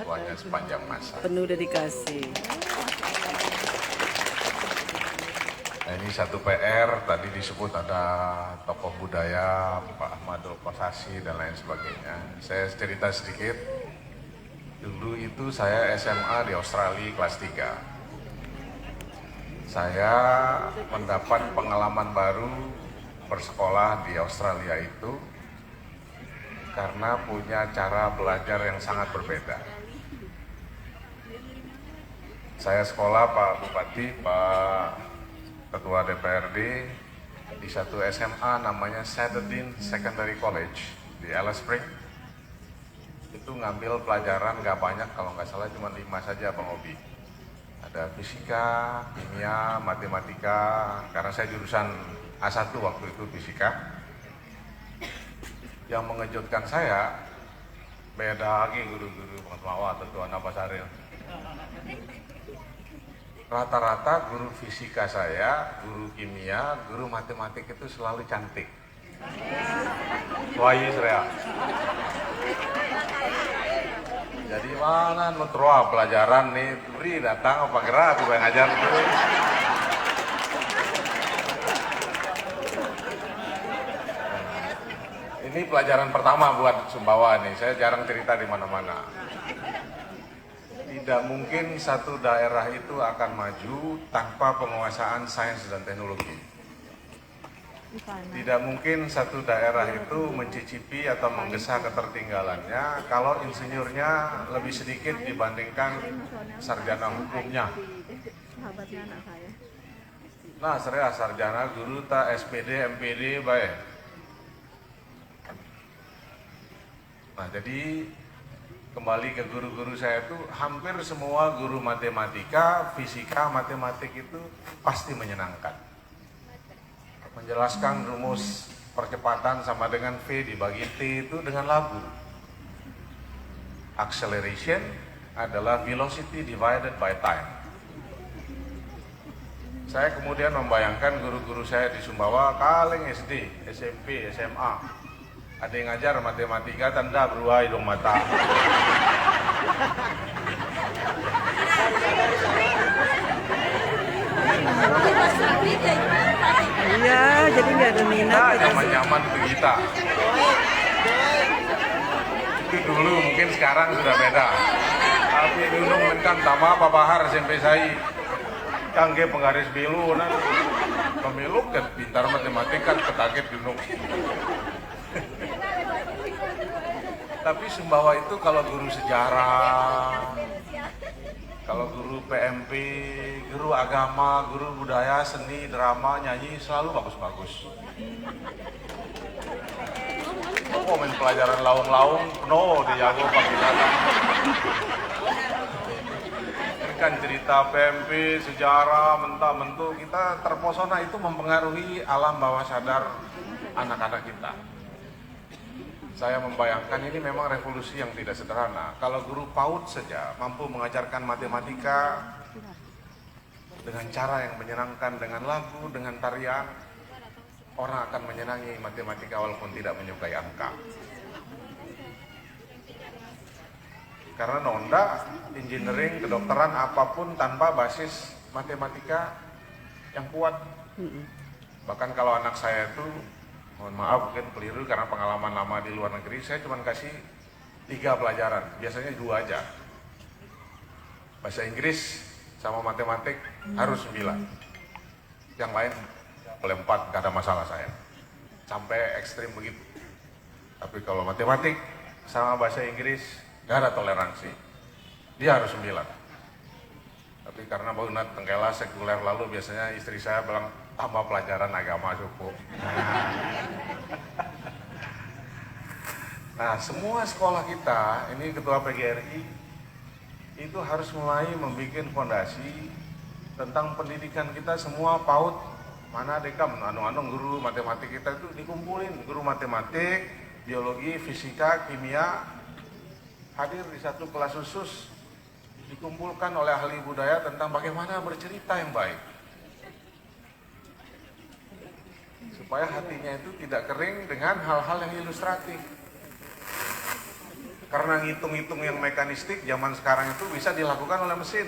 tuanya sepanjang masa. Penuh dedikasi. Nah, ini satu PR, tadi disebut ada tokoh budaya, Pak Ahmadul Kosasi dan lain sebagainya. Saya cerita sedikit, dulu itu saya SMA di Australia kelas 3. Saya mendapat pengalaman baru bersekolah di Australia itu karena punya cara belajar yang sangat berbeda. Saya sekolah Pak Bupati, Pak Ketua DPRD di satu SMA namanya Satterdean Secondary College di Alice Springs. Itu ngambil pelajaran nggak banyak, kalau nggak salah cuma 5 saja Bang Obi. Ada fisika, kimia, matematika, karena saya jurusan A1 waktu itu fisika. Yang mengejutkan saya, beda lagi guru-guru pengetahuan atau Tuan Abasaril. Rata-rata guru fisika saya, guru kimia, guru matematik itu selalu cantik. Wah iya Srea. Jadi mana nutroa pelajaran nih, beri datang apa gerak aku yang ngajar dulu. Ini pelajaran pertama buat Sumbawa nih, saya jarang cerita di mana-mana. Tidak mungkin satu daerah itu akan maju tanpa penguasaan sains dan teknologi. Tidak mungkin satu daerah itu mencicipi atau menggesa ketertinggalannya kalau insinyurnya lebih sedikit dibandingkan sarjana hukumnya. Nah, sarjana guru tak SPD, MPD, baik. Nah, jadi kembali ke guru-guru saya itu, hampir semua guru matematika, fisika, matematik itu pasti menyenangkan. Menjelaskan rumus percepatan sama dengan V dibagi T itu dengan lagu. Acceleration adalah velocity divided by time. Saya kemudian membayangkan guru-guru saya di Sumbawa, Kaleng SD, SMP, SMA. Ada yang ngajar matematika, tanda beruah hidung mata. Iya, jadi nggak ada minat. Nah, nyaman-nyaman untuk kita. Itu dulu, mungkin sekarang sudah beda. Tapi dulu menkan tama Pak Bahar SMP saya. Kangge penggaris bilu, nah. Pemilu kan pintar matematika kan ketaget gunung. Tapi Sumbawa itu kalau guru sejarah, kalau guru PMP, guru agama, guru budaya, seni, drama, nyanyi selalu bagus-bagus. Komen pelajaran laung-laung penuh dijago pagi datang. Ini kan cerita PMP, sejarah, mentah-mentuh, kita terpesona, itu mempengaruhi alam bawah sadar anak-anak kita. Saya membayangkan ini memang revolusi yang tidak sederhana. Kalau guru PAUD saja mampu mengajarkan matematika dengan cara yang menyenangkan, dengan lagu, dengan tarian, orang akan menyenangi matematika walaupun tidak menyukai angka. Karena nonda, engineering, kedokteran, apapun tanpa basis matematika yang kuat. Bahkan kalau anak saya itu, mohon maaf mungkin keliru karena pengalaman lama di luar negeri, saya cuma kasih 3 pelajaran, biasanya 2 aja. Bahasa Inggris sama matematik harus 9. Yang lain boleh 4, gak ada masalah saya. Sampai ekstrim begitu. Tapi kalau matematik sama bahasa Inggris gak ada toleransi. Dia harus 9. Tapi karena bangunat tenggela sekuler lalu biasanya istri saya bilang, tambah pelajaran agama cukup. Nah, semua sekolah kita, ini Ketua PGRI, itu harus mulai membuat fondasi tentang pendidikan kita semua PAUD. Mana dekam, anu-anu guru matematik kita itu dikumpulin, guru matematik, biologi, fisika, kimia, hadir di satu kelas khusus, dikumpulkan oleh ahli budaya tentang bagaimana bercerita yang baik. Supaya hatinya itu tidak kering dengan hal-hal yang ilustratif. Karena ngitung-ngitung yang mekanistik zaman sekarang itu bisa dilakukan oleh mesin.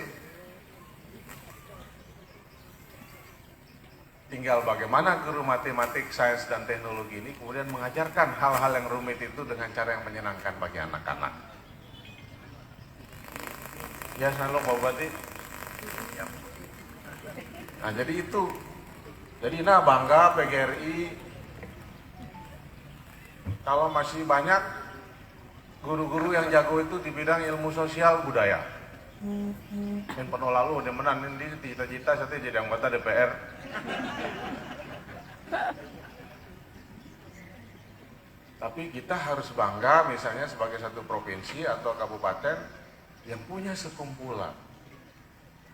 Tinggal bagaimana guru matematik, sains, dan teknologi ini kemudian mengajarkan hal-hal yang rumit itu dengan cara yang menyenangkan bagi anak-anak. Ya, selalu Pak Bupati. Nah, jadi itu. Jadi bangga PGRI kalau masih banyak guru-guru yang jago itu di bidang ilmu sosial budaya. Yang penuh lalu dia menang ini cita-cita saya jadi anggota DPR. Tapi kita harus bangga misalnya sebagai satu provinsi atau kabupaten yang punya sekumpulan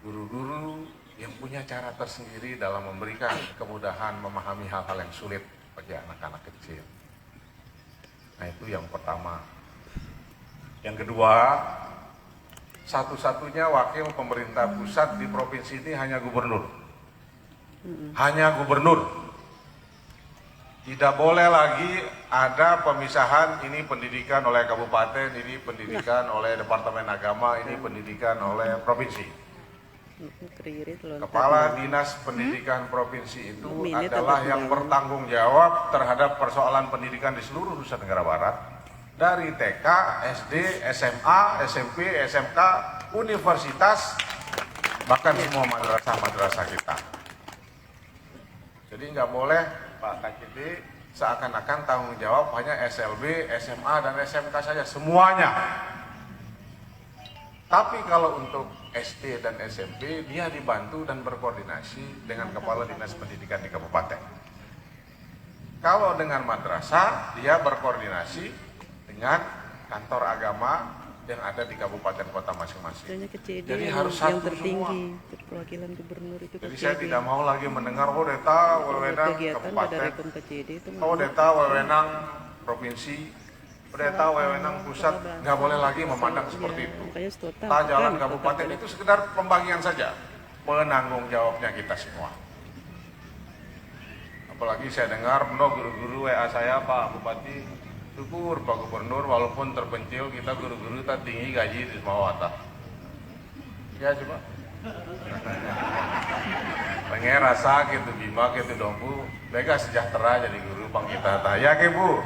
guru-guru yang punya cara tersendiri dalam memberikan kemudahan memahami hal-hal yang sulit bagi anak-anak kecil. Nah, itu yang pertama. Yang kedua, satu-satunya wakil pemerintah pusat di provinsi ini hanya gubernur. Hanya gubernur. Tidak boleh lagi ada pemisahan, ini pendidikan oleh kabupaten, ini pendidikan oleh Departemen Agama, ini pendidikan oleh provinsi. Kepala Dinas Pendidikan Provinsi itu adalah yang bertanggung jawab terhadap persoalan pendidikan di seluruh Nusa Tenggara Barat. Dari TK, SD, SMA, SMP, SMK, universitas, bahkan semua madrasah-madrasah kita. Jadi nggak boleh Pak KCD seakan-akan tanggung jawab hanya SLB, SMA, dan SMK saja, semuanya. Tapi kalau untuk SD dan SMP, dia dibantu dan berkoordinasi dengan Kepala Dinas Pendidikan di kabupaten. Kalau dengan madrasah, dia berkoordinasi dengan kantor agama yang ada di kabupaten kota masing-masing. Jadi harus yang satu tertinggi, semua. perwakilan gubernur itu. Jadi saya tidak mau lagi mendengar deta wewenang kabupaten, deta wewenang provinsi, deta wewenang pusat. Nggak boleh lagi memandang seperti itu. Jalan kabupaten itu sekedar pembagian saja, penanggung jawabnya kita semua. Apalagi saya dengar guru-guru WA saya, Pak Bupati, syukur Pak Gubernur walaupun terpencil kita guru-guru tak tinggi gaji di semua watak. Ya coba. Pengen rasa gitu bima gitu dong Bu, mereka sejahtera jadi guru Bang kita. Ya ke Bu.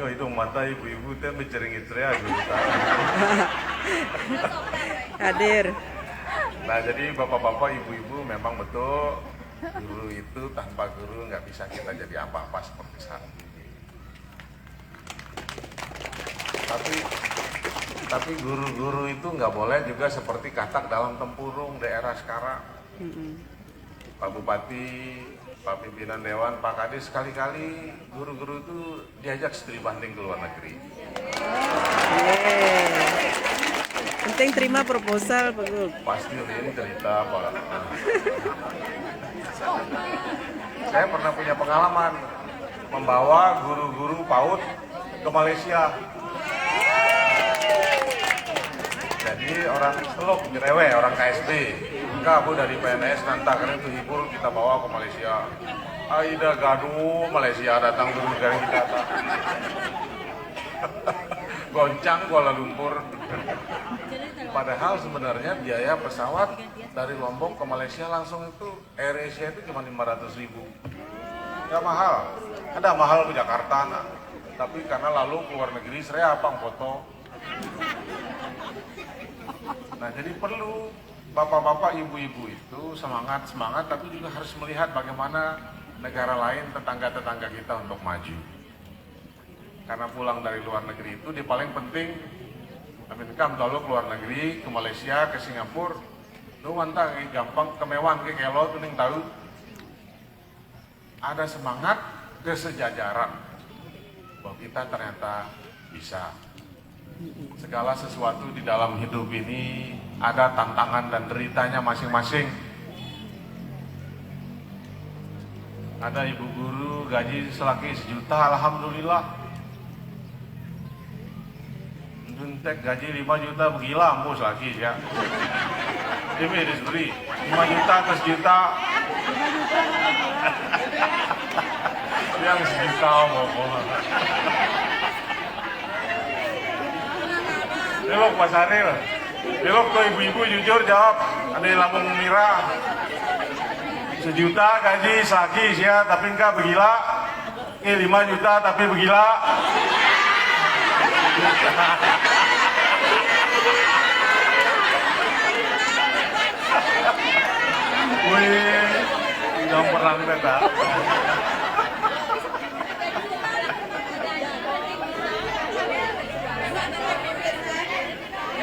Yang itu mata ibu-ibu teh menceringit teriak gitu. Hadir. Nah, jadi bapak-bapak, ibu-ibu memang betul guru itu tanpa guru nggak bisa kita jadi apa-apa seperti saat ini. Tapi guru-guru itu nggak boleh juga seperti katak dalam tempurung daerah sekarang. Pak Bupati, Pak Pimpinan Dewan, Pak Kades, sekali-kali guru-guru itu diajak studi banding ke luar negeri. Penting terima proposal, Pak Gub. Pasti ini cerita Pak. Saya pernah punya pengalaman membawa guru-guru PAUD ke Malaysia. Jadi orang Seluk, Jerewe, orang KSB. Enggak, Bu, dari PNS nanti karena itu hibur kita bawa ke Malaysia. Aida gaduh, Malaysia datang guru dari kita. Goncang Kuala Lumpur. Padahal sebenarnya biaya pesawat dari Lombok ke Malaysia langsung itu AirAsia itu cuma 500.000. Nggak mahal. Ada mahal ke Jakarta, nah. Tapi karena lalu ke luar negeri saya apa foto. Nah, jadi perlu bapak-bapak, ibu-ibu itu semangat tapi juga harus melihat bagaimana negara lain, tetangga-tetangga kita untuk maju. Karena pulang dari luar negeri itu dia paling penting Aminkam lalu ke luar negeri, ke Malaysia, ke Singapura, lu mantap, gampang kemewahan ke kelo tuh ning tahu. Ada semangat kesejajaran bahwa kita ternyata bisa. Segala sesuatu di dalam hidup ini ada tantangan dan deritanya masing-masing. Ada ibu guru gaji selaki 1 juta, alhamdulillah. Juntek gaji 5 juta, gila ampus lagi ya. Ini diberi 5 juta atau sejuta. Yang sejuta mau. Belok Mas Aril. Belok tuh ibu-ibu jujur jawab. Ada yang lambung merah. Sejuta gaji sakis ya, tapi enggak begila. Ini 5 juta tapi begila. Wih, jangan perang beta.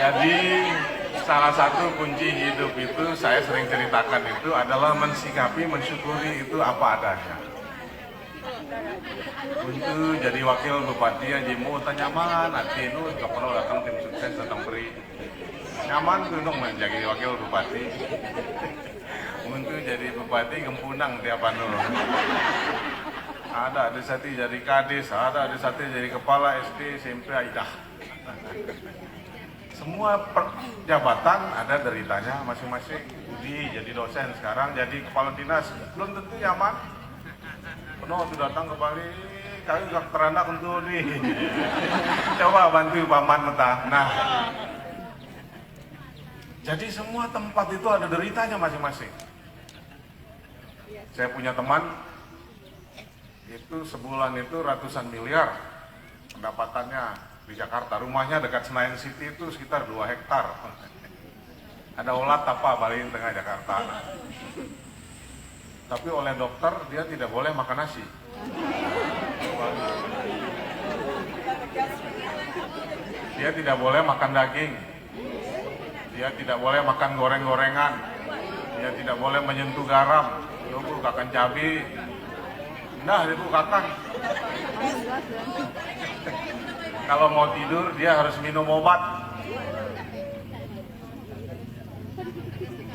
Jadi salah satu kunci hidup itu saya sering ceritakan itu adalah mensikapi, mensyukuri itu apa adanya. Untuk jadi wakil bupati Haji Mu nyaman, nanti nu perlu datang tim sukses datang beri nyaman tuh dong menjadi wakil bupati. Untuk jadi bupati gempunang tiap anu. Ada satu jadi kades, ada satu jadi kepala SD, SMP, Aidah. Semua jabatan ada deritanya masing-masing. Budi jadi dosen, sekarang jadi kepala dinas, belum tentu nyaman. Penuh sudah datang ke Bali, kami gak teranak untuk nih. Coba bantu paman mentah. Nah, jadi semua tempat itu ada deritanya masing-masing. Saya punya teman, itu sebulan itu ratusan miliar pendapatannya. Di Jakarta, rumahnya dekat Senayan City itu sekitar 2 hektar. Ada olat apa Bali tengah Jakarta. Tapi oleh dokter dia tidak boleh makan nasi. Dia tidak boleh makan daging. Dia tidak boleh makan goreng-gorengan. Dia tidak boleh menyentuh garam. Itu kakan cabai. Nah, itu kakan. Kalau mau tidur dia harus minum obat.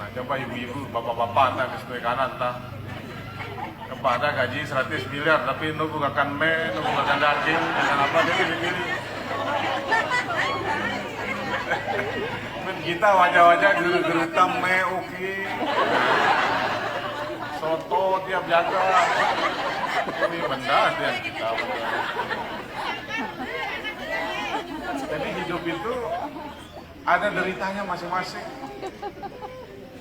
Nah, coba ibu-ibu, bapak-bapak entah kesetuai kanan entah. Kepada gaji 100 miliar tapi nunggu akan nunggu akan daging, dengan apa dia pilih-pilih. Kita wajah-wajah gerutam oke. Soto tiap jaga. Ini benda dia kita. Jadi hidup itu ada deritanya masing-masing.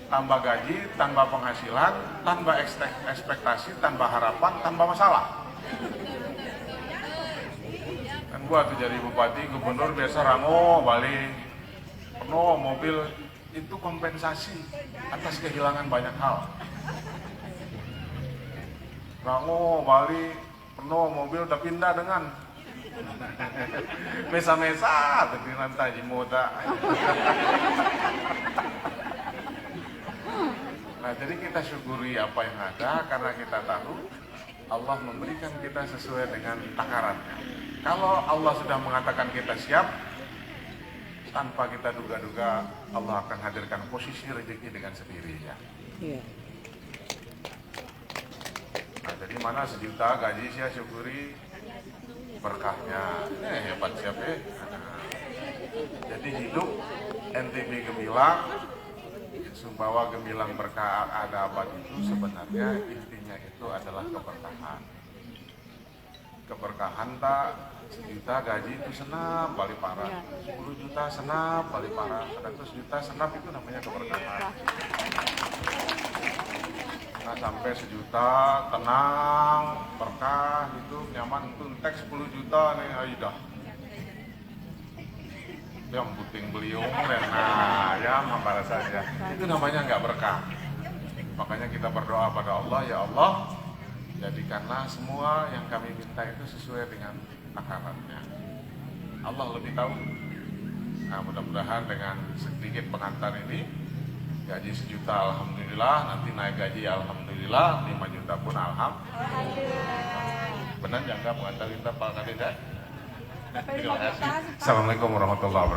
Tanpa gaji, tanpa penghasilan, tanpa ekspektasi, tanpa harapan, tanpa masalah. Kan gua tuh jadi bupati, gubernur biasa rango, balik penuh mobil, itu kompensasi atas kehilangan banyak hal. Rango, balik penuh mobil, udah pindah dengan mesa-mesa tapi nanti muda. Nah, jadi kita syukuri apa yang ada karena kita tahu Allah memberikan kita sesuai dengan takarannya. Kalau Allah sudah mengatakan kita siap, tanpa kita duga-duga Allah akan hadirkan posisi rezeki dengan sendirinya. Iya. Nah, jadi mana 1 juta gaji saya syukuri berkahnya. Hebat siapa ya? Jadi hidup NTB Gemilang, Sumbawa Gemilang berkah ada abad itu sebenarnya intinya itu adalah keberkahan. Keberkahan tak 1 juta gaji itu senap balik parah, 10 juta senap balik parah, 100 juta senap itu namanya keberkahan. Nah, sampai 1 juta tenang berkah itu nyaman itu teks 10 juta nih aidah. Yang puting beliung nah ya mampara saja itu namanya nggak berkah. Makanya kita berdoa pada Allah, ya Allah jadikanlah semua yang kami minta itu sesuai dengan takarannya. Allah lebih tahu. Nah, mudah-mudahan dengan sedikit pengantar ini gaji 1 juta alhamdulillah, nanti naik gaji alhamdulillah, 5 juta pun alhamdulillah. Benar jangka pengantar kita Pak Kandidat. Terima kasih. Assalamualaikum warahmatullahi wabarakatuh.